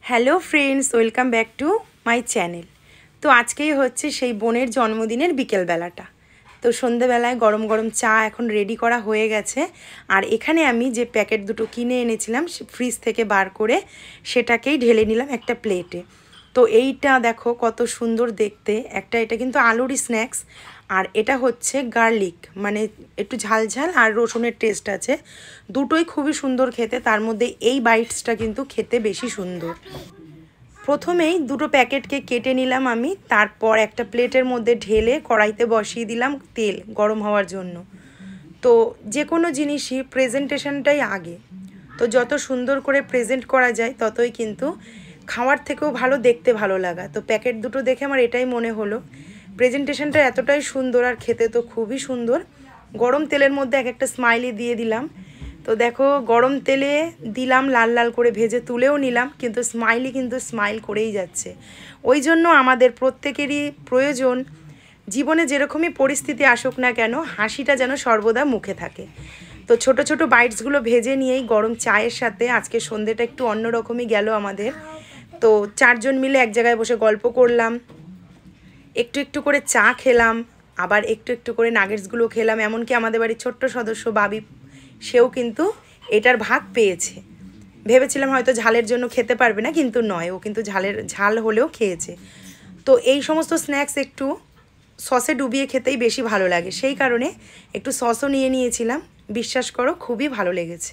Hello friends, welcome back to my channel. তো আজকেই হচ্ছে সেই বোনের জন্মদিনের বিকেলবেলাটা। তো সন্ধেবেলায় গরম গরম চা এখন রেডি করা হয়ে গেছে। আর এখানে আমি যে প্যাকেট দুটো কিনে এনেছিলাম ফ্রিজ থেকে বার করে সেটাকেই ঢেলে নিলাম একটা প্লেটে। তো এইটা দেখো কত সুন্দর দেখতে। এটা কিন্তু আলুরই স্ন্যাক্স, আর এটা হচ্ছে গার্লিক, মানে একটু ঝালঝাল আর রসুনের টেস্ট আছে। দুটোই খুবই সুন্দর খেতে। তার মধ্যে এই বাইটসটা কিন্তু খেতে বেশি সুন্দর। প্রথমেই দুটো প্যাকেটকে কেটে নিলাম আমি, তারপর একটা প্লেটের মধ্যে ঢেলে কড়াইতে বসিয়ে দিলাম তেল গরম হওয়ার জন্য। তো যে কোনো জিনিসই প্রেজেন্টেশনটাই আগে। তো যত সুন্দর করে প্রেজেন্ট করা যায় ততই কিন্তু খাওয়ার থেকেও ভালো, দেখতে ভালো লাগা। তো প্যাকেট দুটো দেখে আমার এটাই মনে হলো, প্রেজেন্টেশনটা এতটাই সুন্দর আর খেতে তো খুবই সুন্দর। গরম তেলের মধ্যে এক একটা স্মাইলি দিয়ে দিলাম। তো দেখো গরম তেলে দিলাম, লাল লাল করে ভেজে তুলেও নিলাম, কিন্তু স্মাইলি কিন্তু স্মাইল করেই যাচ্ছে। ওই জন্য আমাদের প্রত্যেকেরই প্রয়োজন, জীবনে যেরকমই পরিস্থিতি আসুক না কেন হাসিটা যেন সর্বদা মুখে থাকে। তো ছোট ছোট বাইটসগুলো ভেজে নিয়েই গরম চায়ের সাথে আজকে সন্ধ্যেটা একটু অন্যরকমই গেল আমাদের। তো চারজন মিলে এক জায়গায় বসে গল্প করলাম, একটু একটু করে চা খেলাম, আবার একটু একটু করে নাগেটসগুলো খেলাম। এমনকি আমাদের বাড়ির ছোট্ট সদস্য বাবি, সেও কিন্তু এটার ভাগ পেয়েছে। ভেবেছিলাম হয়তো ঝালের জন্য খেতে পারবে না, কিন্তু নয়, ও কিন্তু ঝাল হলেও খেয়েছে। তো এই সমস্ত স্ন্যাক্স একটু সসে ডুবিয়ে খেতেই বেশি ভালো লাগে, সেই কারণে একটু সসও নিয়ে নিয়েছিলাম। বিশ্বাস করো খুবই ভালো লেগেছে।